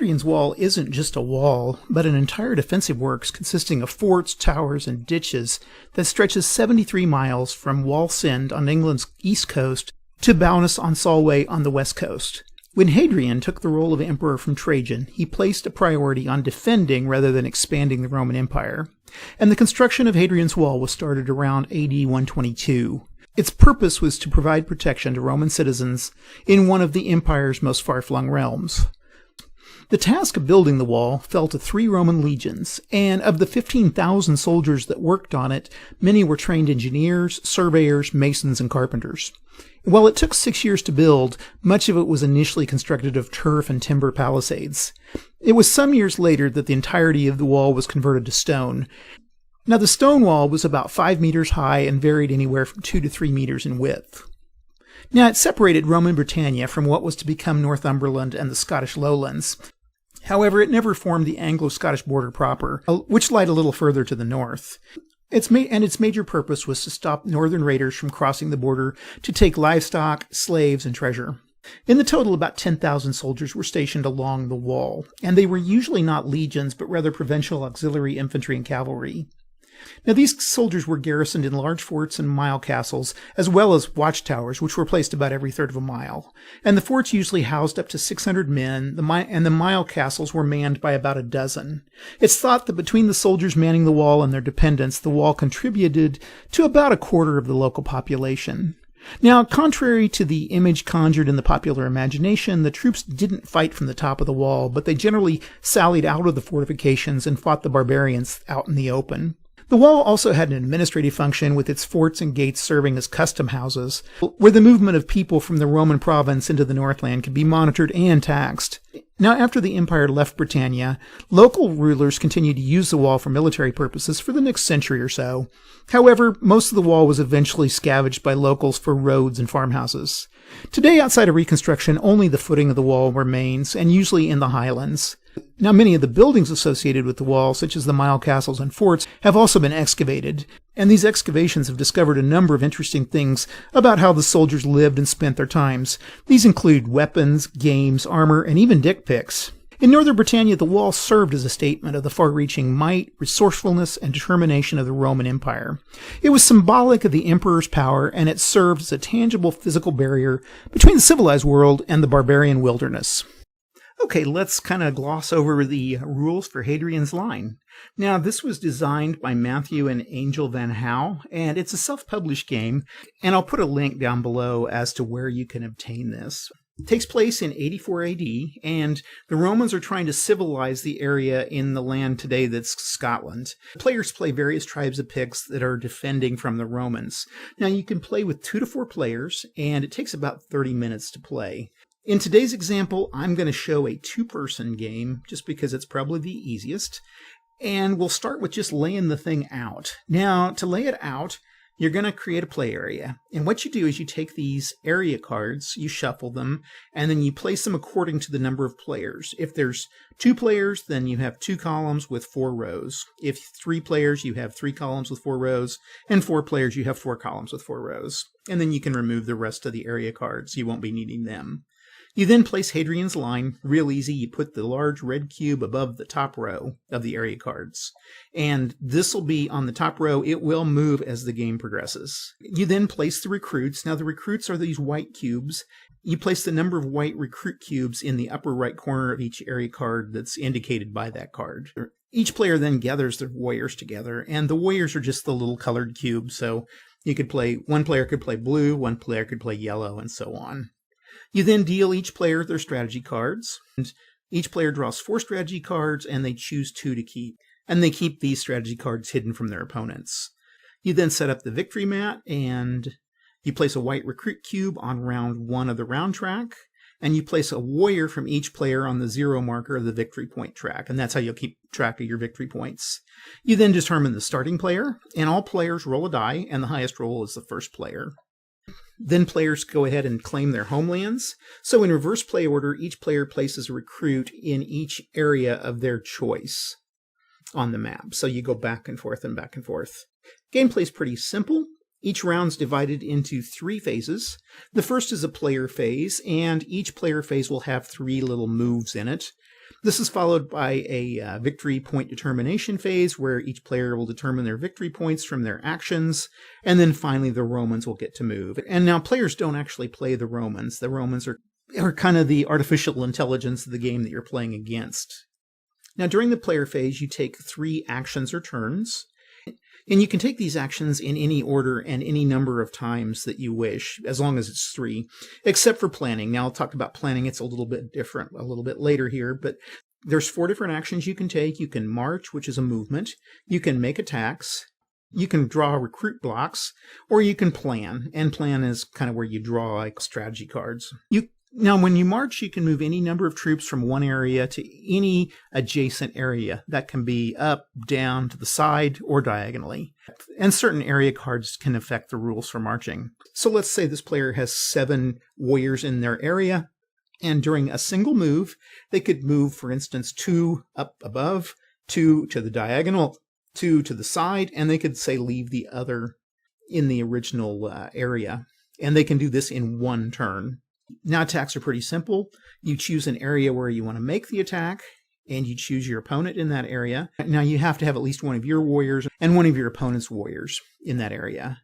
Hadrian's Wall isn't just a wall, but an entire defensive works consisting of forts, towers, and ditches that stretches 73 miles from Wallsend on England's east coast to Bowness on Solway on the west coast. When Hadrian took the role of emperor from Trajan, he placed a priority on defending rather than expanding the Roman Empire, and the construction of Hadrian's Wall was started around AD 122. Its purpose was to provide protection to Roman citizens in one of the empire's most far-flung realms. The task of building the wall fell to 3 Roman legions, and of the 15,000 soldiers that worked on it, many were trained engineers, surveyors, masons, and carpenters. While it took 6 years to build, much of it was initially constructed of turf and timber palisades. It was some years later that the entirety of the wall was converted to stone. Now, the stone wall was about 5 meters high and varied anywhere from 2 to 3 meters in width. Now, it separated Roman Britannia from what was to become Northumberland and the Scottish lowlands. However, it never formed the Anglo-Scottish border proper, which lied a little further to the north. Its major purpose was to stop northern raiders from crossing the border to take livestock, slaves, and treasure. In the total, about 10,000 soldiers were stationed along the wall, and they were usually not legions, but rather provincial auxiliary infantry and cavalry. Now, these soldiers were garrisoned in large forts and mile castles, as well as watchtowers, which were placed about every third of a mile. And the forts usually housed up to 600 men, and the mile castles were manned by about a dozen. It's thought that between the soldiers manning the wall and their dependents, the wall contributed to about a quarter of the local population. Now, contrary to the image conjured in the popular imagination, the troops didn't fight from the top of the wall, but they generally sallied out of the fortifications and fought the barbarians out in the open. The wall also had an administrative function, with its forts and gates serving as custom houses, where the movement of people from the Roman province into the Northland could be monitored and taxed. Now, after the empire left Britannia, local rulers continued to use the wall for military purposes for the next century or so. However, most of the wall was eventually scavenged by locals for roads and farmhouses. Today, outside of reconstruction, only the footing of the wall remains, and usually in the highlands. Now, many of the buildings associated with the wall, such as the mile castles and forts, have also been excavated, and these excavations have discovered a number of interesting things about how the soldiers lived and spent their times. These include weapons, games, armor, and even dick pics. In northern Britannia, the wall served as a statement of the far-reaching might, resourcefulness, and determination of the Roman Empire. It was symbolic of the emperor's power, and it served as a tangible physical barrier between the civilized world and the barbarian wilderness. Okay, let's kind of gloss over the rules for Hadrian's Line. Now, this was designed by Matthew and Angel Van Houw, and it's a self-published game, and I'll put a link down below as to where you can obtain this. It takes place in 84 AD, and the Romans are trying to civilize the area in the land today that's Scotland. Players play various tribes of Picts that are defending from the Romans. Now, you can play with 2 to 4 players, and it takes about 30 minutes to play. In today's example, I'm going to show a 2-person game, just because it's probably the easiest, and we'll start with just laying the thing out. Now, to lay it out, you're going to create a play area, and what you do is you take these area cards, you shuffle them, and then you place them according to the number of players. If there's 2 players, then you have 2 columns with 4 rows. If 3 players, you have 3 columns with 4 rows, and 4 players, you have 4 columns with 4 rows. And then you can remove the rest of the area cards. You won't be needing them. You then place Hadrian's Line. Real easy. You put the large red cube above the top row of the area cards. And this will be on the top row. It will move as the game progresses. You then place the recruits. Now, the recruits are these white cubes. You place the number of white recruit cubes in the upper right corner of each area card that's indicated by that card. Each player then gathers their warriors together, and the warriors are just the little colored cubes. So you could play, one player could play blue, one player could play yellow, and so on. You then deal each player their strategy cards, and each player draws 4 strategy cards, and they choose 2 to keep. And they keep these strategy cards hidden from their opponents. You then set up the victory mat, and you place a white recruit cube on round 1 of the round track, and you place a warrior from each player on the 0 marker of the victory point track, and that's how you'll keep track of your victory points. You then determine the starting player, and all players roll a die, and the highest roll is the first player. Then players go ahead and claim their homelands. So in reverse play order, each player places a recruit in each area of their choice on the map. So you go back and forth and back and forth. Gameplay is pretty simple. Each round's divided into 3 phases. The first is a player phase, and each player phase will have 3 little moves in it. This is followed by a victory point determination phase where each player will determine their victory points from their actions, and then finally the Romans will get to move. And now players don't actually play the Romans. The Romans are kind of the artificial intelligence of the game that you're playing against. Now during the player phase, you take 3 actions or turns, and you can take these actions in any order and any number of times that you wish, as long as it's 3, except for planning. Now, I'll talk about planning. It's a little bit different a little bit later here, but there's 4 different actions you can take. You can march, which is a movement. You can make attacks. You can draw recruit blocks, or you can plan. And plan is kind of where you draw like strategy cards. Now, when you march, you can move any number of troops from one area to any adjacent area. That can be up, down, to the side, or diagonally. And certain area cards can affect the rules for marching. So let's say this player has 7 warriors in their area, and during a single move, they could move, for instance, 2 up above, 2 to the diagonal, 2 to the side, and they could, say, leave the other in the original area. And they can do this in 1 turn. Now, attacks are pretty simple. You choose an area where you want to make the attack, and you choose your opponent in that area. Now, you have to have at least one of your warriors and one of your opponent's warriors in that area.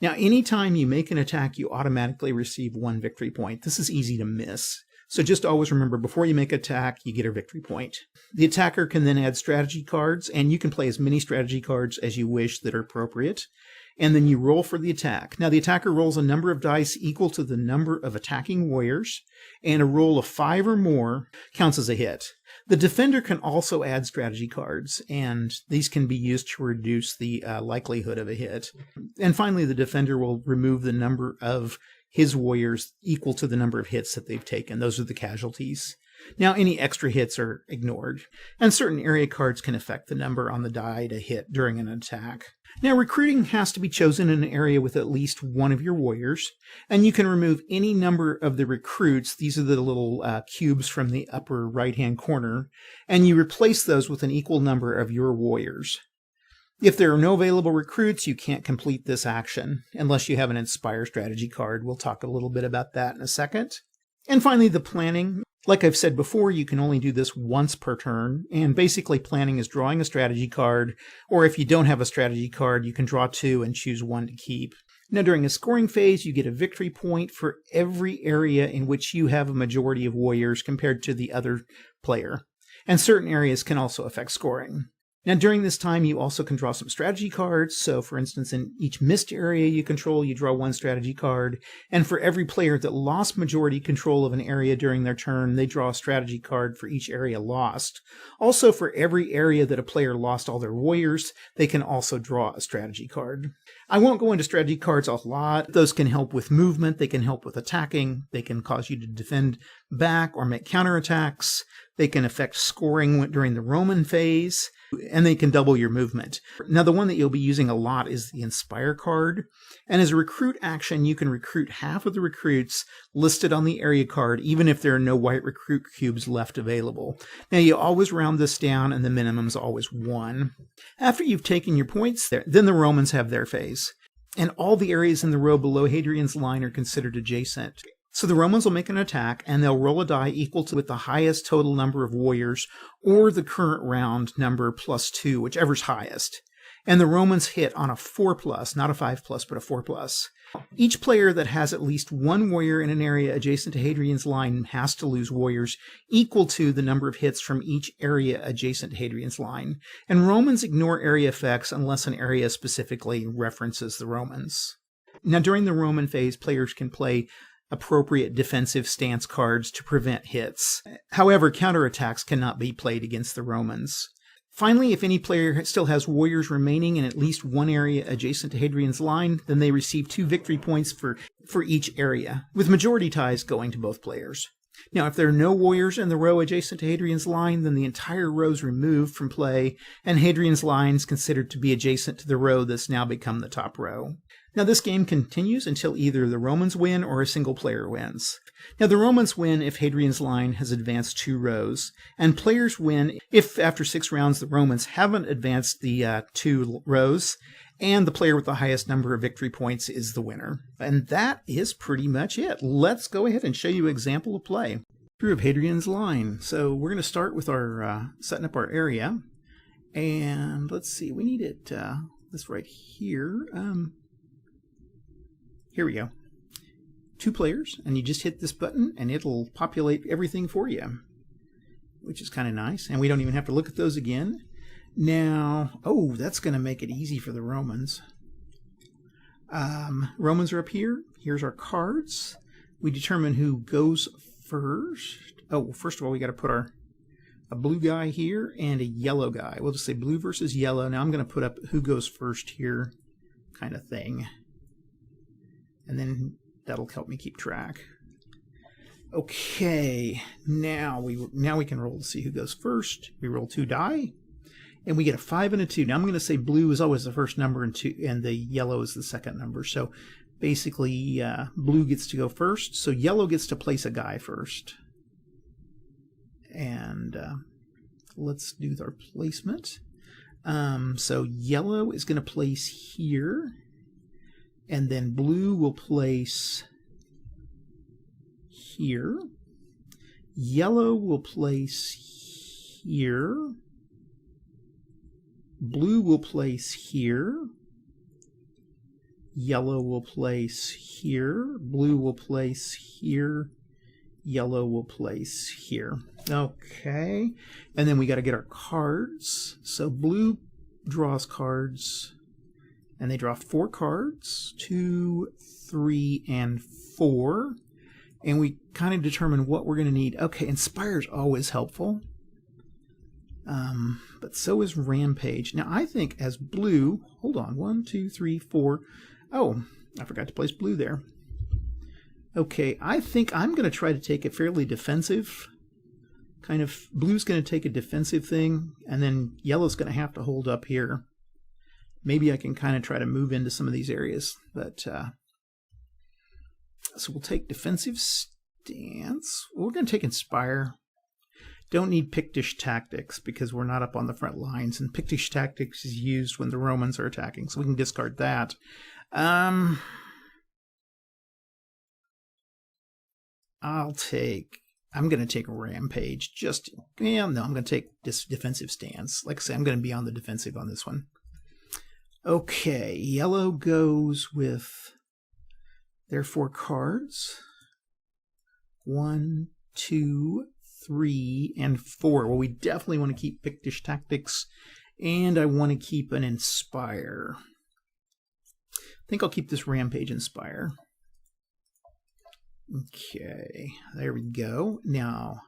Now, anytime you make an attack, you automatically receive 1 victory point. This is easy to miss. So just always remember, before you make an attack, you get a victory point. The attacker can then add strategy cards, and you can play as many strategy cards as you wish that are appropriate. And then you roll for the attack. Now, the attacker rolls a number of dice equal to the number of attacking warriors, and a roll of 5 or more counts as a hit. The defender can also add strategy cards, and these can be used to reduce the likelihood of a hit. And finally, the defender will remove the number of his warriors equal to the number of hits that they've taken. Those are the casualties. Now, any extra hits are ignored, and certain area cards can affect the number on the die to hit during an attack. Now, recruiting has to be chosen in an area with at least one of your warriors, and you can remove any number of the recruits. These are the little cubes from the upper right-hand corner, and you replace those with an equal number of your warriors. If there are no available recruits, you can't complete this action, unless you have an Inspire strategy card. We'll talk a little bit about that in a second. And finally, the planning. Like I've said before, you can only do this once per turn, and basically planning is drawing a strategy card, or if you don't have a strategy card, you can draw 2 and choose 1 to keep. Now, during a scoring phase, you get a victory point for every area in which you have a majority of warriors compared to the other player, and certain areas can also affect scoring. Now, during this time, you also can draw some strategy cards. So, for instance, in each missed area you control, you draw 1 strategy card. And for every player that lost majority control of an area during their turn, they draw a strategy card for each area lost. Also, for every area that a player lost all their warriors, they can also draw a strategy card. I won't go into strategy cards a lot. Those can help with movement. They can help with attacking. They can cause you to defend back or make counterattacks. They can affect scoring during the Roman phase, and they can double your movement. Now, the one that you'll be using a lot is the Inspire card. And as a recruit action, you can recruit half of the recruits listed on the area card, even if there are no white recruit cubes left available. Now, you always round this down, and the minimum is always 1. After you've taken your points, then the Romans have their phase. And all the areas in the row below Hadrian's line are considered adjacent. So the Romans will make an attack, and they'll roll a die equal to with the highest total number of warriors, or the current round number plus 2, whichever's highest. And the Romans hit on a 4+, not a 5+, but a 4+. Each player that has at least 1 warrior in an area adjacent to Hadrian's line has to lose warriors equal to the number of hits from each area adjacent to Hadrian's line. And Romans ignore area effects unless an area specifically references the Romans. Now, during the Roman phase, players can play appropriate defensive stance cards to prevent hits. However, counterattacks cannot be played against the Romans. Finally, if any player still has warriors remaining in at least 1 area adjacent to Hadrian's line, then they receive 2 victory points for each area, with majority ties going to both players. Now, if there are no warriors in the row adjacent to Hadrian's line, then the entire row is removed from play, and Hadrian's line is considered to be adjacent to the row that's now become the top row. Now, this game continues until either the Romans win or a single player wins. Now, the Romans win if Hadrian's line has advanced 2 rows, and players win if after 6 rounds the Romans haven't advanced the 2 rows, and the player with the highest number of victory points is the winner. And that is pretty much it. Let's go ahead and show you an example of play. Through of Hadrian's line. So we're going to start with our setting up our area. And let's see, we need it this right here. Here we go. 2 players, and you just hit this button and it'll populate everything for you, which is kind of nice. And we don't even have to look at those again. Now, oh, that's going to make it easy for the Romans. Romans are up here. Here's our cards. We determine who goes first. Oh, first of all, we got to put a blue guy here and a yellow guy. We'll just say blue versus yellow. Now I'm going to put up who goes first here kind of thing. And then that'll help me keep track. Okay, now we can roll to see who goes first. We roll 2 die, and we get a 5 and a 2. Now I'm going to say blue is always the first number, and the yellow is the second number. So basically, blue gets to go first. So yellow gets to place a guy first. And let's do our placement. So yellow is going to place here. And then blue will place here. Yellow will place here. Blue will place here. Yellow will place here. Blue will place here. Yellow will place here. Okay. And then we got to get our cards. So blue draws cards. And they draw 4 cards, 2, 3, and 4. And we kind of determine what we're going to need. Okay, Inspire is always helpful. But so is Rampage. Now, I think as blue, hold on, 1, 2, 3, 4. Oh, I forgot to place blue there. Okay, I think I'm going to try to take a fairly defensive kind of. Blue's going to take a defensive thing, and then yellow's going to have to hold up here. Maybe I can kind of try to move into some of these areas. But so we'll take defensive stance. We're going to take Inspire. Don't need Pictish Tactics because we're not up on the front lines. And Pictish Tactics is used when the Romans are attacking. So we can discard that. I'm going to take Rampage. I'm going to take this defensive stance. Like I say, I'm going to be on the defensive on this one. Okay, yellow goes with their 4 cards. 1, 2, 3, and 4. Well, we definitely want to keep Pictish Tactics, and I want to keep an Inspire. I think I'll keep this Rampage Inspire. Okay, there we go. Now,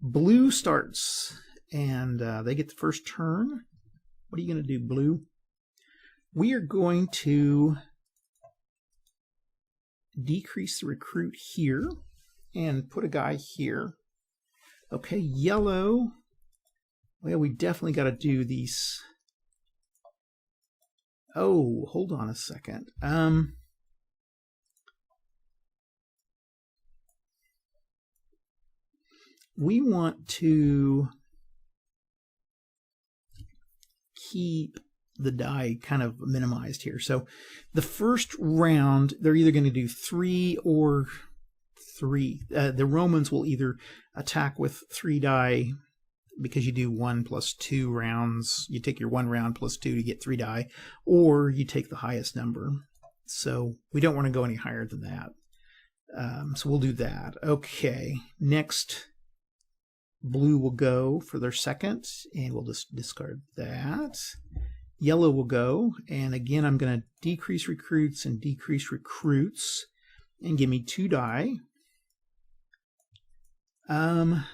blue starts, and they get the first turn. What are you going to do, blue? We are going to decrease the recruit here and put a guy here. Okay, yellow. Well, we definitely got to do these. Oh, hold on a second. We want to keep the die kind of minimized here. So the first round, they're either going to do 3 or 3. The Romans will either attack with 3 die because you do 1 plus 2 rounds. You take your 1 round plus 2 to get 3 die, or you take the highest number. So we don't want to go any higher than that. So we'll do that. Okay, next blue will go for their second, and we'll just discard that. Yellow will go, and again I'm going to decrease recruits and decrease recruits, and give me 2 die. And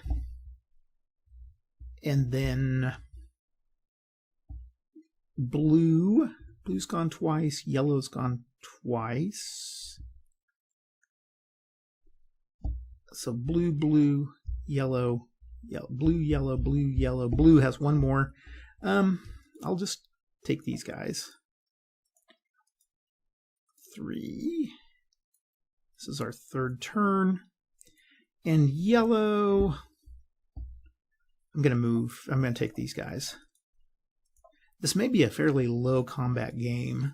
then blue's gone twice, yellow's gone twice. So blue, blue, yellow, blue, yellow, blue, yellow. Blue has 1 more. I'll just take these guys. 3. This is our 3rd turn. And yellow, I'm going to move. I'm going to take these guys. This may be a fairly low combat game.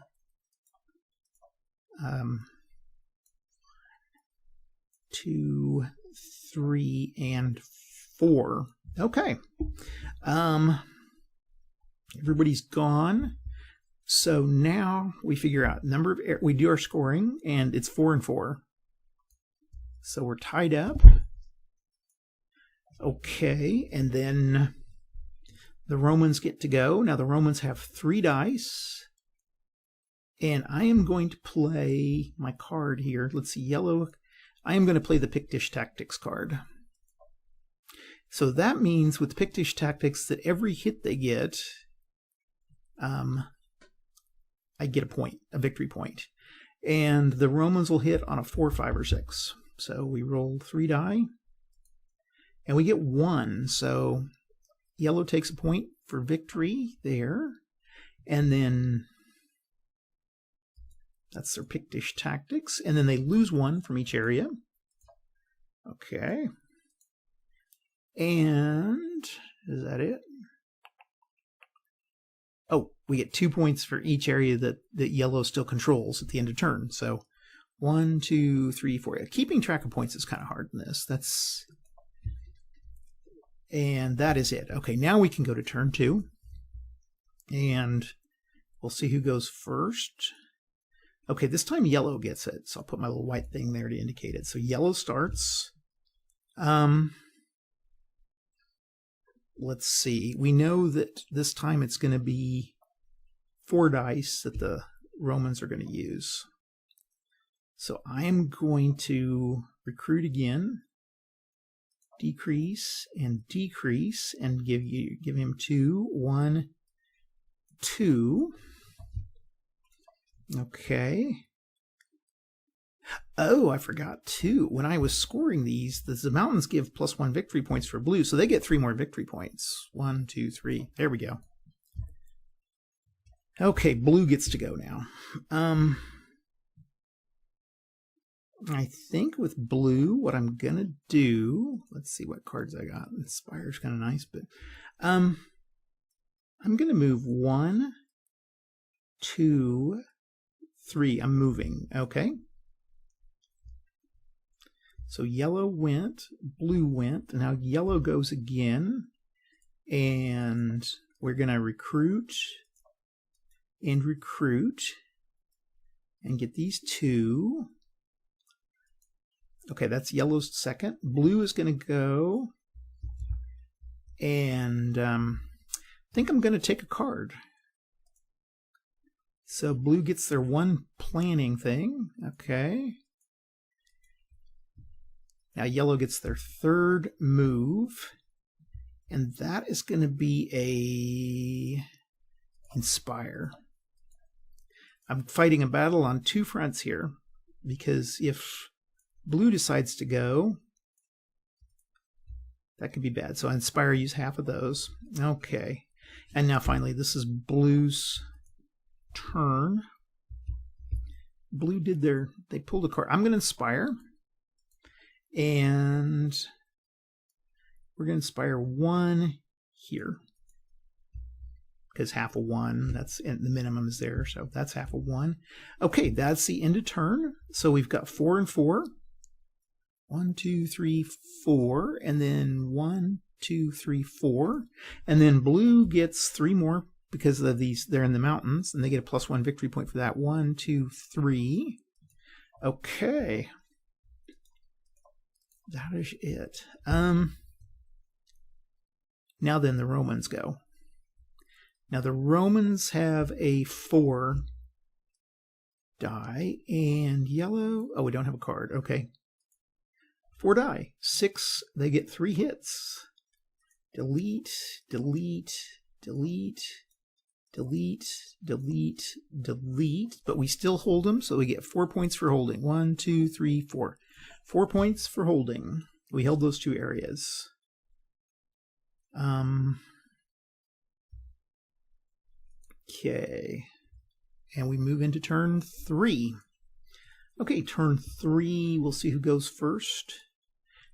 2, 3, and 4. Okay. Everybody's gone. So now we figure out number of we do our scoring, and it's 4 and 4. So we're tied up. Okay, and then the Romans get to go. Now the Romans have 3 dice. And I am going to play my card here. Let's see, yellow. I am going to play the Pictish Tactics card. So that means with Pictish Tactics that every hit they get, I get a point, a victory point. And the Romans will hit on a 4, 5, or 6. So we roll 3 die. And we get 1. So yellow takes a point for victory there. And then that's their Pictish Tactics. And then they lose 1 from each area. Okay. And is that it? Oh, we get 2 points for each area that yellow still controls at the end of turn. So 1, 2, 3, 4. Keeping track of points is kind of hard in this. And that is it. Okay, now we can go to turn 2. And we'll see who goes first. Okay, this time yellow gets it. So I'll put my little white thing there to indicate it. So yellow starts. Let's see. We know that this time it's going to be 4 dice that the Romans are going to use. So I am going to recruit again, decrease, and give him 2, 1, 2. Okay. Oh, I forgot too. When I was scoring these, the mountains give +1 victory points for blue, so they get 3 more victory points. 1, 2, 3. There we go. Okay, blue gets to go now. I think with blue, what I'm gonna do, let's see what cards I got. Inspire's kind of nice, but I'm gonna move 1, 2, 3. I'm moving. Okay. So yellow went, blue went, and now yellow goes again, and we're going to recruit, and get these 2. Okay, that's yellow's second. Blue is going to go, and I think I'm going to take a card. So blue gets their 1 planning thing. Okay. Now yellow gets their 3rd move, and that is going to be a inspire. I'm fighting a battle on 2 fronts here, because if blue decides to go, that could be bad. So I inspire, use half of those. Okay. And now finally, this is blue's turn. Blue they pulled a card. I'm going to inspire. And we're going to inspire 1 here. Because half of 1, and the minimum is there, so that's half of 1. Okay, that's the end of turn. So we've got 4 and 4. 1, 2, 3, 4. And then 1, 2, 3, 4. And then blue gets 3 more because of these. They're in the mountains, and they get a +1 victory point for that. 1, 2, 3. Okay. That is it. Now then, the Romans go. Now the Romans have a 4 die, and yellow. Oh, we don't have a card. Okay. 4 die. 6. They get 3 hits. Delete, delete, delete, delete, delete, delete. But we still hold them, so we get 4 points for holding. 1, 2, 3, 4. 4 points for holding. We held those 2 areas. Okay. And we move into turn 3. Okay, turn 3. We'll see who goes first.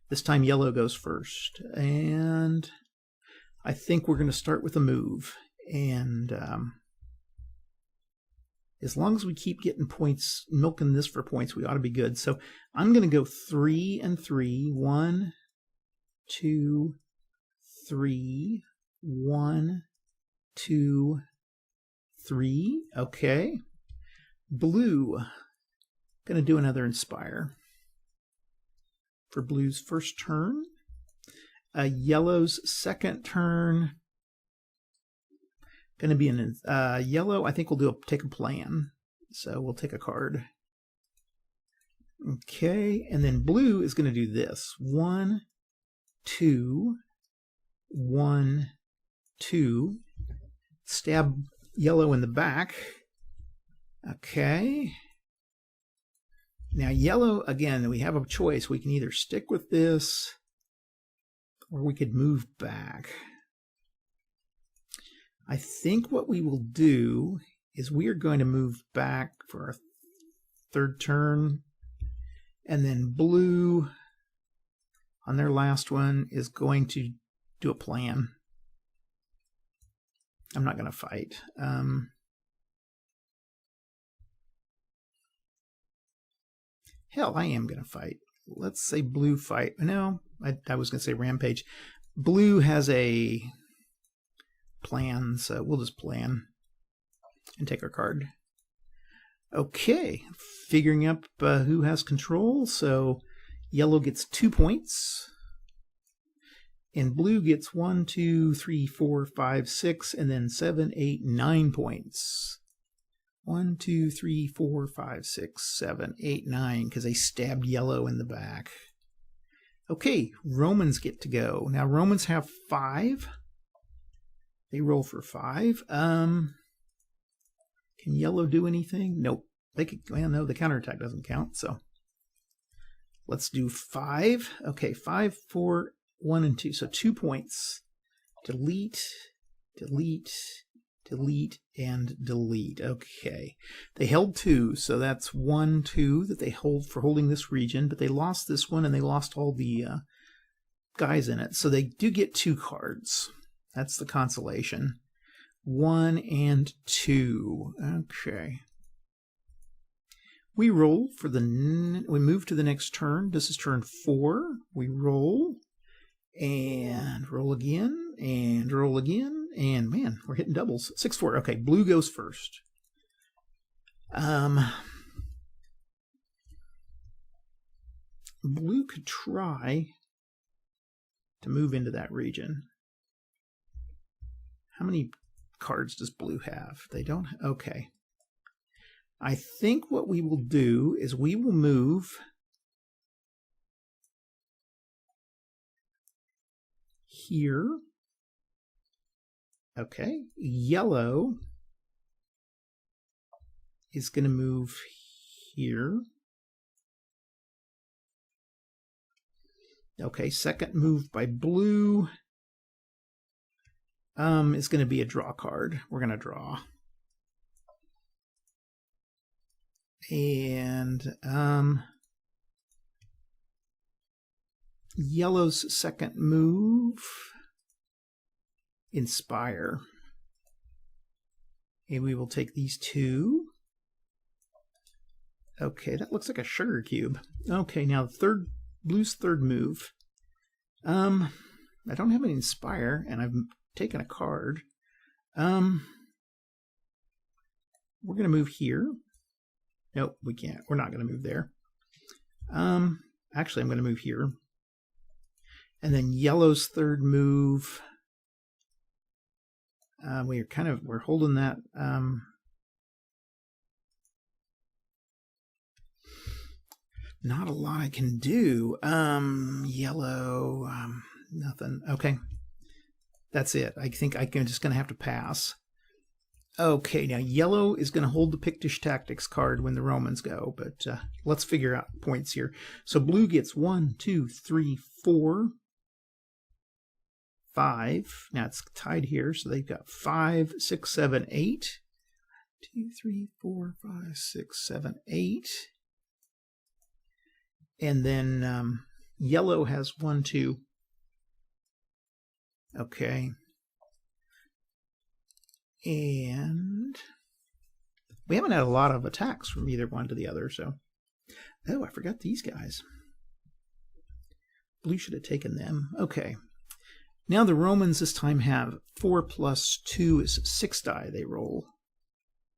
This time yellow goes first. And I think we're going to start with a move. And as long as we keep getting points, milking this for points, we ought to be good. So I'm going to go 3 and 3. 1, 2, 3, 1, 2, 3. Okay. Blue. Going to do another inspire. For blue's first turn. Yellow's second turn. Going to be an yellow. I think we'll take a plan. So we'll take a card. Okay, and then blue is going to do this. 1, 2, 1, 2. Stab yellow in the back. Okay. Now yellow, again, we have a choice. We can either stick with this or we could move back. I think what we will do is we are going to move back for our third turn. And then blue, on their last one, is going to do a plan. I'm not going to fight. Hell, I am going to fight. Let's say blue fight. No, I was going to say rampage. Blue has a plan, so we'll just plan and take our card. Okay, figuring up who has control. So yellow gets 2 points. And blue gets 1, 2, 3, 4, 5, 6, and then 7, 8, 9 points. 1, 2, 3, 4, 5, 6, 7, 8, 9, because they stabbed yellow in the back. Okay, Romans get to go. Now Romans have 5. They roll for 5. Can yellow do anything? Nope. They could, well, no, the counterattack doesn't count, so let's do 5. Okay, 5, 4, 1, and 2. So 2 points. Delete, delete, delete, and delete. Okay. They held 2, so that's 1, 2 that they hold for holding this region, but they lost this one and they lost all the guys in it. So they do get 2 cards. That's the consolation. 1 and 2. Okay. We roll for we move to the next turn. This is turn 4. We roll and roll again and roll again. And man, we're hitting doubles. 6, 4. Okay, blue goes first. Blue could try to move into that region. How many cards does blue have? They don't. Okay. I think what we will do is we will move here. Okay. Yellow is going to move here. Okay, second move by blue is going to be a draw card. We're going to draw. And yellow's second move, inspire. And we will take these 2. Okay, that looks like a sugar cube. Okay, now blue's third move. I don't have an inspire, and I've taken a card. We're going to move here. Nope, we can't. We're not going to move there. Actually, I'm going to move here. And then yellow's third move. We're holding that. Not a lot I can do. Yellow, nothing. Okay. That's it. I think I'm just going to have to pass. Okay, now yellow is going to hold the Pictish Tactics card when the Romans go, but let's figure out points here. So blue gets 1, 2, 3, 4, 5. Now it's tied here, so they've got 5, 6, 7, 8. 2, 3, 4, 5, 6, 7, 8. And then yellow has 1, 2. Okay. And we haven't had a lot of attacks from either one to the other, so. Oh, I forgot these guys. Blue should have taken them. Okay. Now the Romans this time have 4 plus 2 is 6 die they roll.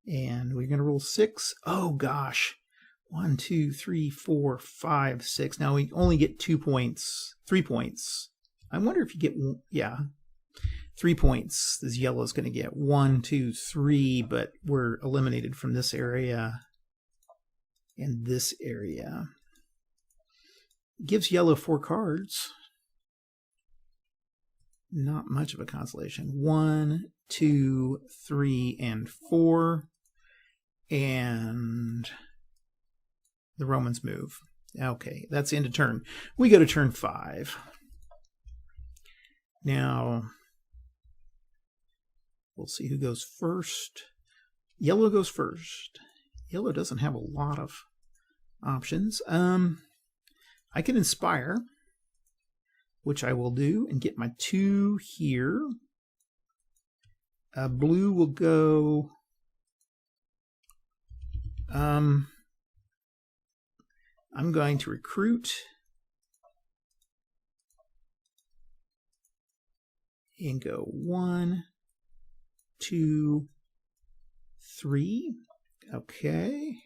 And we're going to roll 6. Oh, gosh. 1, 2, 3, 4, 5, 6. Now we only get 2 points. 3 points. I wonder if you get, yeah, 3 points. This yellow is going to get 1, 2, 3, but we're eliminated from this area and this area. It gives yellow 4 cards. Not much of a consolation. 1, 2, 3, and 4. And the Romans move. Okay, that's the end of turn. We go to turn 5. Now, we'll see who goes first. Yellow goes first. Yellow doesn't have a lot of options. I can inspire, which I will do, and get my 2 here. Blue will go... I'm going to recruit and go 1, 2, 3. Okay.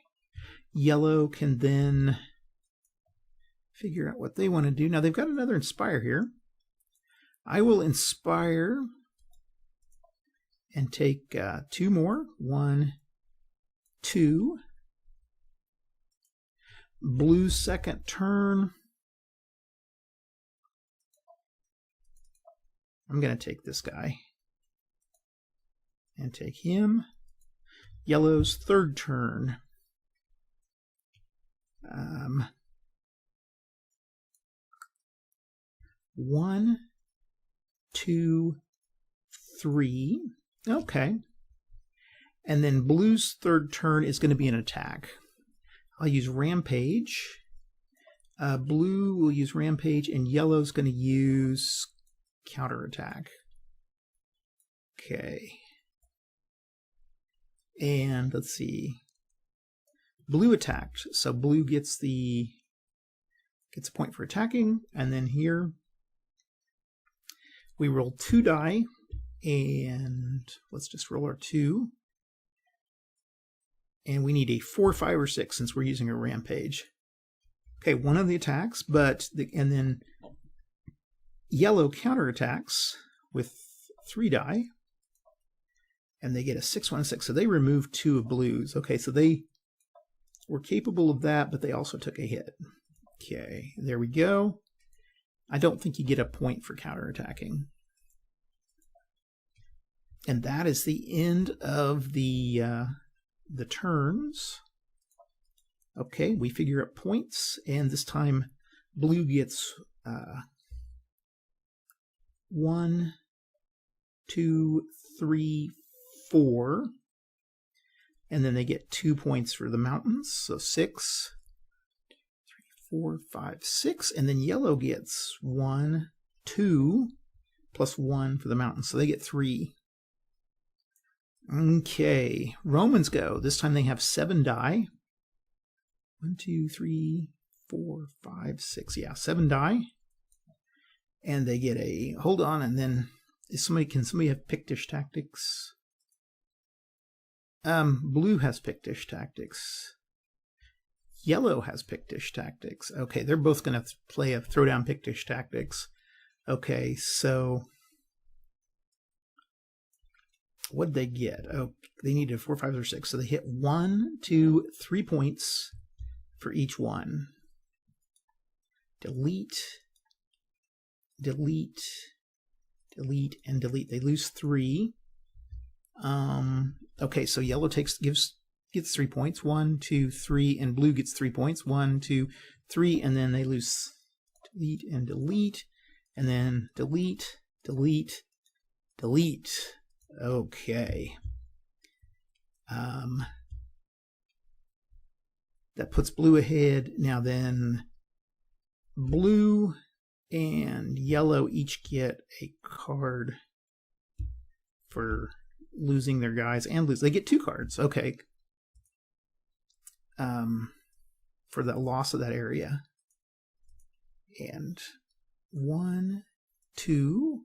Yellow can then figure out what they want to do. Now they've got another inspire here. I will inspire and take 2 more. 1, 2. Blue's second turn. I'm going to take this guy and take him. Yellow's third turn. 1, 2, 3. Okay. And then Blue's third turn is going to be an attack. I'll use Rampage. Blue will use Rampage, and Yellow's going to use Counterattack. Okay. And let's see. Blue attacked, so Blue gets a point for attacking, and then here we roll 2 die, and let's just roll our 2. And we need a 4, 5, or 6 since we're using a Rampage. Okay, one of the attacks, and then Yellow counterattacks with 3 die, and they get a 6, 1, 6. So they remove 2 of Blue's. Okay, so they were capable of that, but they also took a hit. Okay, there we go. I don't think you get a point for counterattacking. And that is the end of the turns. Okay, we figure up points, and this time Blue gets 1, 2, 3, 4, and then they get 2 points for the mountains, so 6, 3, 4, 5, 6, and then Yellow gets 1, 2, plus 1 for the mountains, so they get 3. Okay, Romans go. This time they have 7 die. 1, 2, 3, 4, 5, 6. Yeah, 7 die. And they get a, hold on, and then can somebody have Pictish tactics? Blue has Pictish tactics. Yellow has Pictish tactics. Okay, they're both going to play a throwdown Pictish tactics. Okay, so what'd they get? Oh, they needed 4, 5, or 6. So they hit 1, 2, 3 points for each one. Delete, delete, delete, and delete. They lose 3. Okay, so Yellow gets 3 points. 1, 2, 3, and Blue gets 3 points. 1, 2, 3, and then they lose delete and delete, and then delete, delete, delete. Okay. That puts Blue ahead. Now then, Blue and Yellow each get a card for losing their guys and lose. They get 2 cards. Okay. For the loss of that area. And 1, 2.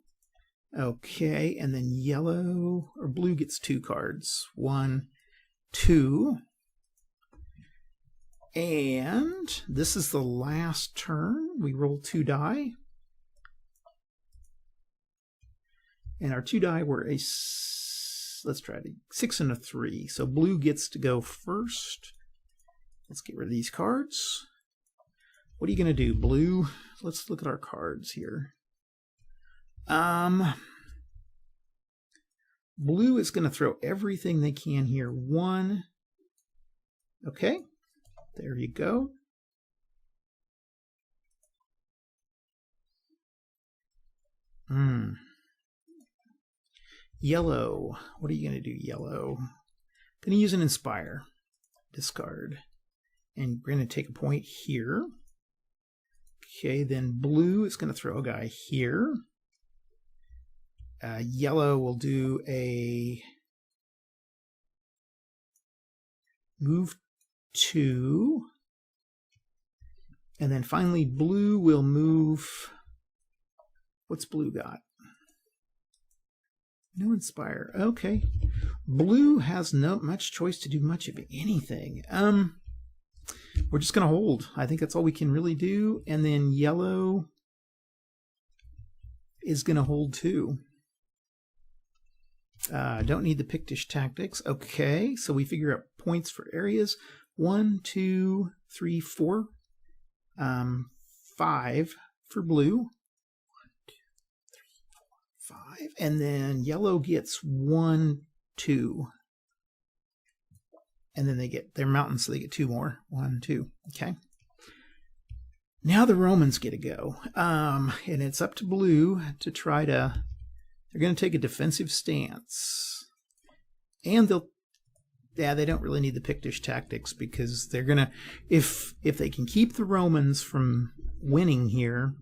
Okay, and then yellow or blue gets 2 cards. 1, 2. And this is the last turn. We roll 2 die. And our 2 die were a, let's try it, 6 and a 3. So blue gets to go first. Let's get rid of these cards. What are you going to do, blue? Let's look at our cards here. Blue is going to throw everything they can here. 1. Okay, there you go. Yellow. What are you going to do, yellow? Going to use an Inspire. Discard. And we're going to take a point here. Okay, then blue is going to throw a guy here. Yellow will do a move 2. And then finally blue will move. What's blue got? No Inspire. Okay. Blue has not much choice to do much of anything. We're just going to hold. I think that's all we can really do. And then yellow is going to hold too. Don't need the Pictish tactics. Okay, so we figure out points for areas. 1, 2, 3, 4. 5 for blue. 1, 2, 3, 4, 5. And then yellow gets 1, 2. And then they get their mountains, so they get 2 more. 1, 2. Okay. Now the Romans get to go. And it's up to blue to try to... They're going to take a defensive stance. And they'll... Yeah, they don't really need the Pictish tactics because they're going to... If they can keep the Romans from winning here,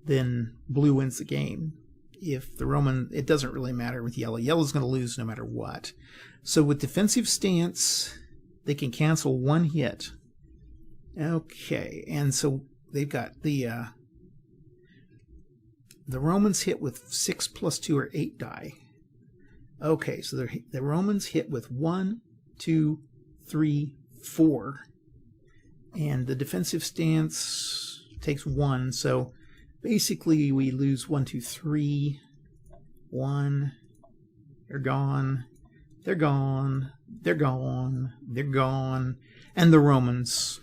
then blue wins the game. If the Roman... It doesn't really matter with yellow. Yellow's going to lose no matter what. So with defensive stance, they can cancel 1 hit. Okay, and so they've got the Romans hit with 6 plus 2 or 8 die. Okay, so the Romans hit with 1, 2, 3, 4. And the defensive stance takes 1. So basically we lose 1, 2, 3. 1. They're gone. They're gone. They're gone. They're gone. And the Romans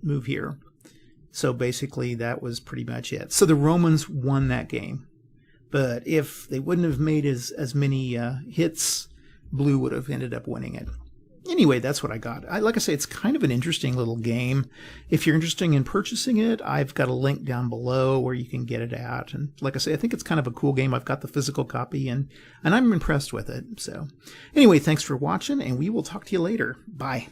move here. So basically that was pretty much it. So the Romans won that game. But if they wouldn't have made as many hits, blue would have ended up winning it. Anyway, that's what I got. Like I say, it's kind of an interesting little game. If you're interested in purchasing it, I've got a link down below where you can get it at. And like I say, I think it's kind of a cool game. I've got the physical copy, and I'm impressed with it. So anyway, thanks for watching, and we will talk to you later. Bye.